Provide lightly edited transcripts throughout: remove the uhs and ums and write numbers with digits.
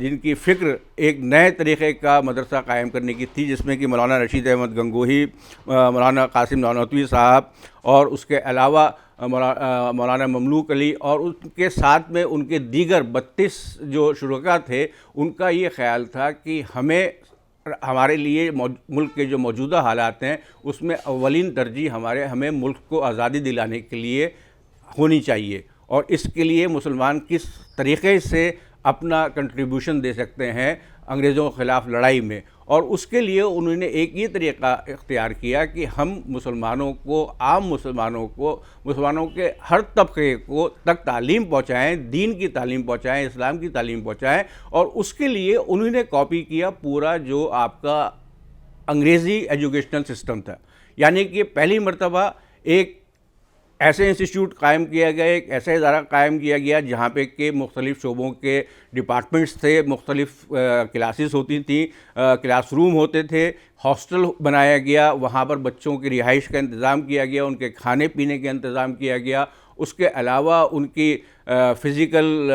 جن کی فکر ایک نئے طریقے کا مدرسہ قائم کرنے کی تھی، جس میں کہ مولانا رشید احمد گنگوہی، مولانا قاسم نانوتوی صاحب، اور اس کے علاوہ مولانا مملوک علی، اور ان کے ساتھ میں ان کے دیگر 32 جو شرکاء تھے، ان کا یہ خیال تھا کہ ہمارے لیے ملک کے جو موجودہ حالات ہیں اس میں اولین ترجیح ہمیں ملک کو آزادی دلانے کے لیے ہونی چاہیے، اور اس کے لیے مسلمان کس طریقے سے اپنا کنٹریبیوشن دے سکتے ہیں انگریزوں کے خلاف لڑائی میں۔ اور اس کے لیے انہوں نے ایک یہ طریقہ اختیار کیا کہ ہم مسلمانوں کو، عام مسلمانوں کے ہر طبقے کو تک تعلیم پہنچائیں، دین کی تعلیم پہنچائیں، اسلام کی تعلیم پہنچائیں، اور اس کے لیے انہوں نے کاپی کیا پورا جو آپ کا انگریزی ایجوکیشنل سسٹم تھا۔ یعنی کہ پہلی مرتبہ ایک ایسے انسٹیٹیوٹ قائم کیا گیا، ایک ایسا ادارہ قائم کیا گیا جہاں پہ کہ مختلف شعبوں کے ڈپارٹمنٹس تھے، مختلف کلاسز ہوتی تھیں، کلاس روم ہوتے تھے، ہاسٹل بنایا گیا، وہاں پر بچوں کی رہائش کا انتظام کیا گیا، ان کے کھانے پینے کا انتظام کیا گیا، اس کے علاوہ ان کی فزیکل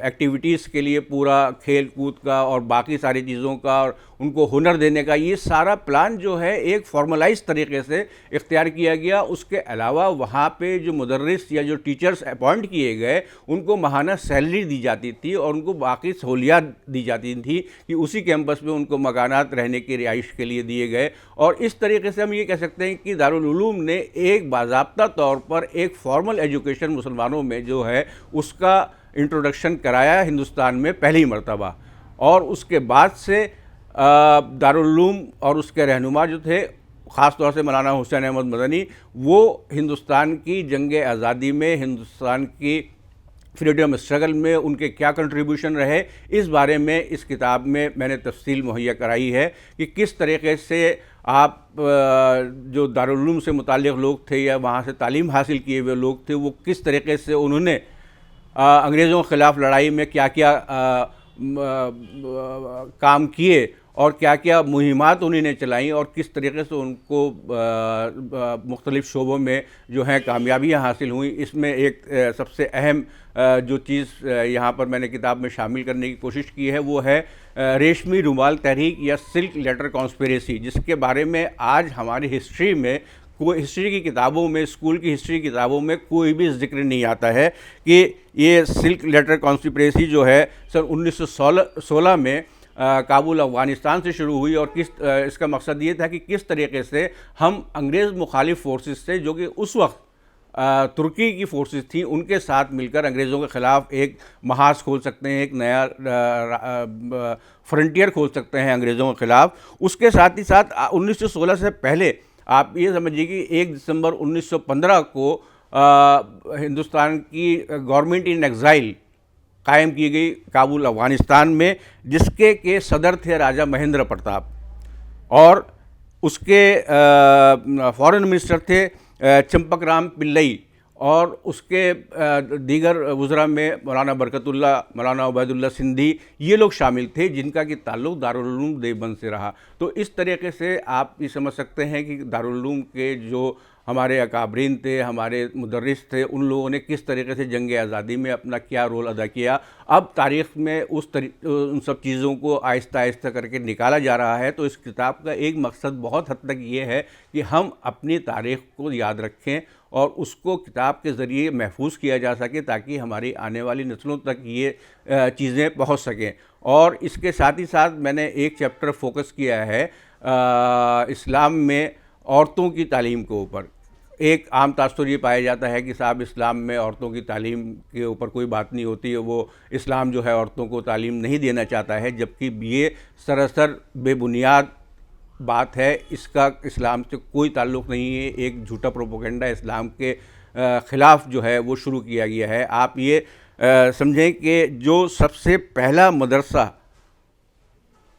ایکٹیویٹیز کے لیے پورا کھیل کود کا اور باقی ساری چیزوں کا، اور ان کو ہنر دینے کا یہ سارا پلان جو ہے ایک فارملائز طریقے سے اختیار کیا گیا۔ اس کے علاوہ وہاں پہ جو مدرس یا جو ٹیچرز اپوائنٹ کیے گئے ان کو ماہانہ سیلری دی جاتی تھی، اور ان کو باقی سہولیات دی جاتی تھیں کہ اسی کیمپس میں ان کو مکانات رہنے کی رہائش کے لیے دیے گئے۔ اور اس طریقے سے ہم یہ کہہ سکتے ہیں کہ دارالعلوم نے ایک باضابطہ طور پر ایک فارمل ایجوکیشن مسلمانوں میں جو ہے اس کا انٹروڈکشن کرایا ہندوستان میں پہلی مرتبہ۔ اور اس کے بعد سے دارالعلوم اور اس کے رہنما جو تھے، خاص طور سے مولانا حسین احمد مدنی، وہ ہندوستان کی جنگ آزادی میں، ہندوستان کی فریڈم اسٹرگل میں ان کے کیا کنٹریبیوشن رہے، اس بارے میں اس کتاب میں نے تفصیل مہیا کرائی ہے کہ کس طریقے سے آپ جو دارالعلوم سے متعلق لوگ تھے یا وہاں سے تعلیم حاصل کیے ہوئے لوگ تھے، وہ کس طریقے سے انہوں نے انگریزوں کے خلاف لڑائی میں کیا کیا کام کیے، اور کیا کیا مہمات انہوں نے چلائیں، اور کس طریقے سے ان کو مختلف شعبوں میں جو ہیں کامیابیاں حاصل ہوئیں۔ اس میں ایک سب سے اہم جو چیز یہاں پر میں نے کتاب میں شامل کرنے کی کوشش کی ہے وہ ہے ریشمی رومال تحریک یا سلک لیٹر کانسپیریسی، جس کے بارے میں آج ہماری ہسٹری میں، کوئی ہسٹری کی کتابوں میں، اسکول کی ہسٹری کتابوں میں کوئی بھی ذکر نہیں آتا ہے کہ یہ سلک لیٹر کانسپیریسی جو ہے سن 1916 میں کابل افغانستان سے شروع ہوئی، اور اس کا مقصد یہ تھا کہ کس طریقے سے ہم انگریز مخالف فورسز سے، جو کہ اس وقت ترکی کی فورسز تھیں، ان کے ساتھ مل کر انگریزوں کے خلاف ایک محاذ کھول سکتے ہیں، ایک نیا فرنٹیئر کھول سکتے ہیں انگریزوں کے خلاف۔ اس کے ساتھ ہی ساتھ 1916 سے پہلے آپ یہ سمجھیے کہ 1 دسمبر 1915 کو ہندوستان کی گورنمنٹ ان ایگزائل قائم کی گئی کابل افغانستان میں، جس کے صدر تھے راجہ مہندر پرتاپ، اور اس کے فارن منسٹر تھے چمپک رام پلئی، اور اس کے دیگر وزراء میں مولانا برکت اللہ، مولانا عبید اللہ سندھی، یہ لوگ شامل تھے جن کا کہ تعلق دارالعلوم دیوبند سے رہا۔ تو اس طریقے سے آپ یہ سمجھ سکتے ہیں کہ دارالعلوم کے جو ہمارے اکابرین تھے، ہمارے مدرس تھے، ان لوگوں نے کس طریقے سے جنگ آزادی میں اپنا کیا رول ادا کیا۔ اب تاریخ میں ان سب چیزوں کو آہستہ آہستہ کر کے نکالا جا رہا ہے۔ تو اس کتاب کا ایک مقصد بہت حد تک یہ ہے کہ ہم اپنی تاریخ کو یاد رکھیں اور اس کو کتاب کے ذریعے محفوظ کیا جا سکے، تاکہ ہماری آنے والی نسلوں تک یہ چیزیں پہنچ سکیں۔ اور اس کے ساتھ ہی ساتھ میں نے ایک چیپٹر فوکس کیا ہے اسلام میں عورتوں کی تعلیم کے اوپر۔ ایک عام تاثر یہ پایا جاتا ہے کہ صاحب اسلام میں عورتوں کی تعلیم کے اوپر کوئی بات نہیں ہوتی ہے، وہ اسلام جو ہے عورتوں کو تعلیم نہیں دینا چاہتا ہے، جبکہ یہ سراسر بے بنیاد بات ہے، اس کا اسلام سے کوئی تعلق نہیں ہے، ایک جھوٹا پروپیگنڈا اسلام کے خلاف جو ہے وہ شروع کیا گیا ہے۔ آپ یہ سمجھیں کہ جو سب سے پہلا مدرسہ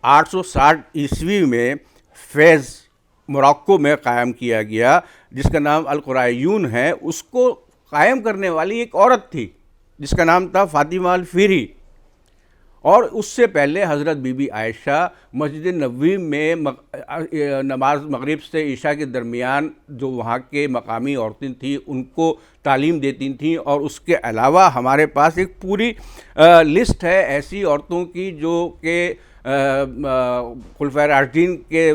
860 عیسوی میں فیض موراکو میں قائم کیا گیا، جس کا نام القرائیون ہے، اس کو قائم کرنے والی ایک عورت تھی جس کا نام تھا فاطمہ الفیری، اور اس سے پہلے حضرت بی بی عائشہ مسجد نبوی میں نماز مغرب سے عشاء کے درمیان جو وہاں کے مقامی عورتیں تھیں ان کو تعلیم دیتی تھیں، اور اس کے علاوہ ہمارے پاس ایک پوری لسٹ ہے ایسی عورتوں کی جو کہ خلفائے راشدین کے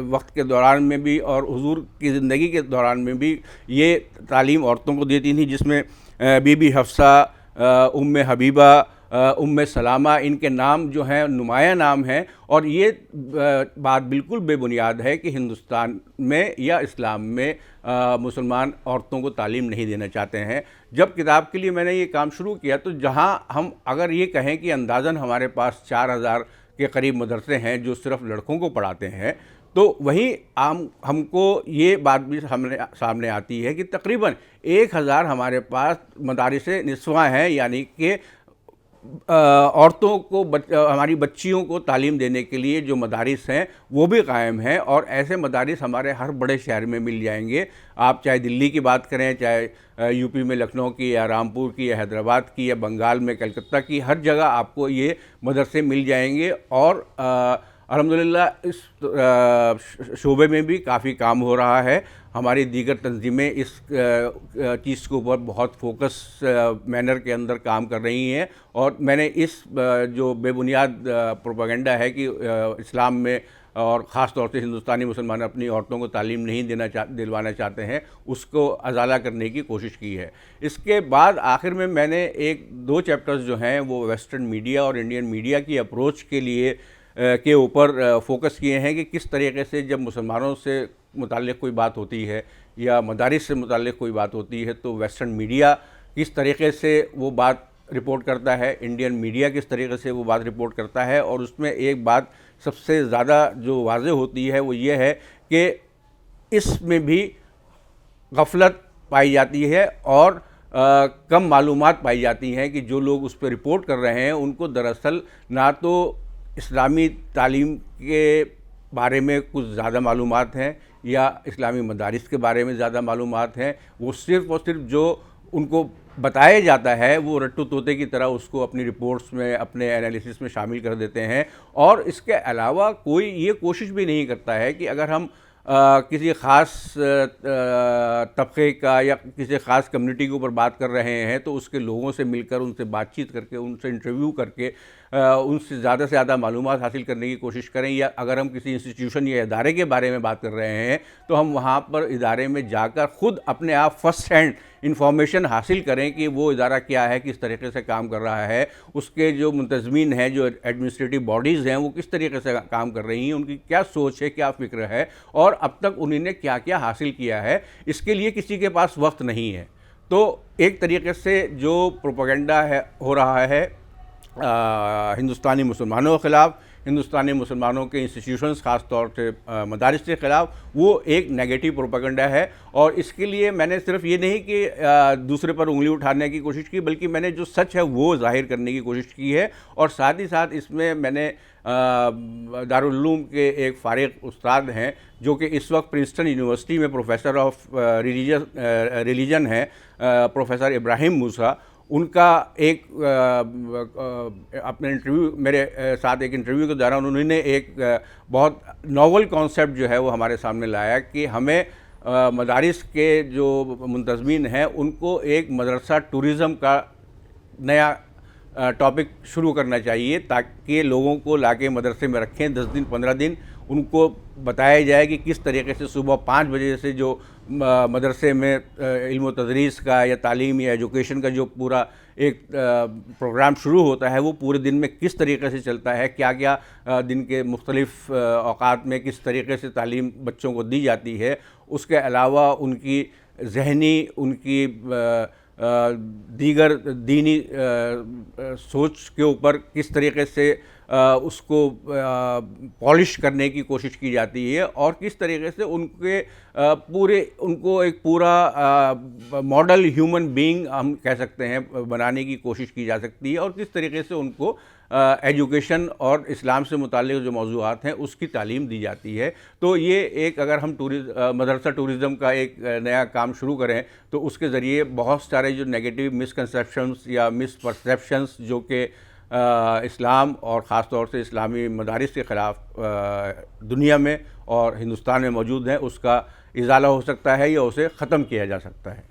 وقت کے دوران میں بھی اور حضور کی زندگی کے دوران میں بھی یہ تعلیم عورتوں کو دیتی تھیں، جس میں بی بی حفصہ، ام حبیبہ، ام سلامہ، ان کے نام جو ہیں نمایاں نام ہیں. اور یہ بات بالکل بے بنیاد ہے کہ ہندوستان میں یا اسلام میں مسلمان عورتوں کو تعلیم نہیں دینا چاہتے ہیں. جب کتاب کے لیے میں نے یہ کام شروع کیا تو جہاں ہم اگر یہ کہیں کہ اندازاً ہمارے پاس 4000 کے قریب مدرسے ہیں جو صرف لڑکوں کو پڑھاتے ہیں، تو وہیں ہم کو یہ بات بھی سامنے آتی ہے کہ تقریباً 1000 ہمارے پاس مدارس نسواں ہیں، یعنی کہ عورتوں کو ہماری بچیوں کو تعلیم دینے کے لیے جو مدارس ہیں وہ بھی قائم ہیں. اور ایسے مدارس ہمارے ہر بڑے شہر میں مل جائیں گے. آپ چاہے دلی کی بات کریں، چاہے یو پی میں لکھنؤ کی یا رامپور کی یا حیدرآباد کی یا بنگال میں کلکتہ کی، ہر جگہ آپ کو یہ مدرسے مل جائیں گے. اور الحمدللہ اس شعبے میں بھی کافی کام ہو رہا ہے. ہماری دیگر تنظیمیں اس چیز کے اوپر بہت فوکس مینر کے اندر کام کر رہی ہیں. اور میں نے اس جو بے بنیاد پروپیگنڈا ہے کہ اسلام میں اور خاص طور سے ہندوستانی مسلمان اپنی عورتوں کو تعلیم نہیں دلوانا چاہتے ہیں، اس کو ازالہ کرنے کی کوشش کی ہے. اس کے بعد آخر میں نے 1-2 چیپٹرز جو ہیں وہ ویسٹرن میڈیا اور انڈین میڈیا کی اپروچ کے اوپر فوکس کیے ہیں کہ کس طریقے سے جب مسلمانوں سے متعلق کوئی بات ہوتی ہے یا مدارس سے متعلق کوئی بات ہوتی ہے تو ویسٹرن میڈیا کس طریقے سے وہ بات رپورٹ کرتا ہے، انڈین میڈیا کس طریقے سے وہ بات رپورٹ کرتا ہے. اور اس میں ایک بات سب سے زیادہ جو واضح ہوتی ہے وہ یہ ہے کہ اس میں بھی غفلت پائی جاتی ہے اور کم معلومات پائی جاتی ہیں کہ جو لوگ اس پہ رپورٹ کر رہے ہیں ان کو دراصل نہ تو اسلامی تعلیم کے بارے میں کچھ زیادہ معلومات ہیں یا اسلامی مدارس کے بارے میں زیادہ معلومات ہیں. وہ صرف اور صرف جو ان کو بتایا جاتا ہے وہ رٹو طوطے کی طرح اس کو اپنی رپورٹس میں، اپنے انالیسس میں شامل کر دیتے ہیں. اور اس کے علاوہ کوئی یہ کوشش بھی نہیں کرتا ہے کہ اگر ہم کسی خاص طبقے کا یا کسی خاص کمیونٹی کے اوپر بات کر رہے ہیں تو اس کے لوگوں سے مل کر، ان سے بات چیت کر کے، ان سے انٹرویو کر کے ان سے زیادہ معلومات حاصل کرنے کی کوشش کریں. یا اگر ہم کسی انسٹیٹیوشن یا ادارے کے بارے میں بات کر رہے ہیں تو ہم وہاں پر ادارے میں جا کر خود اپنے آپ فرسٹ ہینڈ انفارمیشن حاصل کریں کہ وہ ادارہ کیا ہے، کس طریقے سے کام کر رہا ہے، اس کے جو منتظمین ہیں، جو ایڈمنسٹریٹو باڈیز ہیں وہ کس طریقے سے کام کر رہی ہیں، ان کی کیا سوچ ہے، کیا فکر ہے، اور اب تک انہوں نے کیا کیا حاصل کیا ہے. اس کے لیے کسی کے پاس وقت نہیں ہے. تو ایک طریقے سے جو پروپیگنڈا ہو رہا ہے ہندوستانی مسلمانوں کے خلاف، ہندوستانی مسلمانوں کے انسٹیٹیوشنز خاص طور سے مدارس کے خلاف، وہ ایک نیگیٹو پروپیگنڈا ہے. اور اس کے لیے میں نے صرف یہ نہیں کہ دوسرے پر انگلی اٹھانے کی کوشش کی، بلکہ میں نے جو سچ ہے وہ ظاہر کرنے کی کوشش کی ہے. اور ساتھ ہی ساتھ اس میں نے دارالعلوم کے ایک فارغ استاد ہیں جو کہ اس وقت پرنسٹن یونیورسٹی میں پروفیسر آف ریلیجن ہیں، پروفیسر ابراہیم موسیٰ، ان کا ایک اپنے انٹرویو میرے ساتھ ایک انٹرویو کے دوران انہوں نے ایک بہت ناول کانسیپٹ جو ہے وہ ہمارے سامنے لایا کہ ہمیں مدارس کے جو منتظمین ہیں ان کو ایک مدرسہ ٹورزم کا نیا ٹاپک شروع کرنا چاہیے تاکہ لوگوں کو لا کے مدرسے میں رکھیں 10 دن 15 دن، ان کو بتایا جائے کہ کس طریقے سے صبح 5 بجے سے جو مدرسے میں علم و تدریس کا یا تعلیم یا ایجوکیشن کا جو پورا ایک پروگرام شروع ہوتا ہے وہ پورے دن میں کس طریقے سے چلتا ہے، کیا کیا دن کے مختلف اوقات میں کس طریقے سے تعلیم بچوں کو دی جاتی ہے. اس کے علاوہ ان کی ذہنی، ان کی دیگر دینی سوچ کے اوپر کس طریقے سے اس کو پالش کرنے کی کوشش کی جاتی ہے اور کس طریقے سے ان کو ایک پورا ماڈل ہیومن بینگ ہم کہہ سکتے ہیں بنانے کی کوشش کی جا سکتی ہے، اور کس طریقے سے ان کو ایجوکیشن اور اسلام سے متعلق جو موضوعات ہیں اس کی تعلیم دی جاتی ہے. تو یہ ایک اگر ہم مدرسہ ٹورزم کا ایک نیا کام شروع کریں تو اس کے ذریعے بہت سارے جو نیگیٹو مسکنسیپشنز یا مس پرسیپشنز جو کہ اسلام اور خاص طور سے اسلامی مدارس کے خلاف دنیا میں اور ہندوستان میں موجود ہیں، اس کا ازالہ ہو سکتا ہے یا اسے ختم کیا جا سکتا ہے۔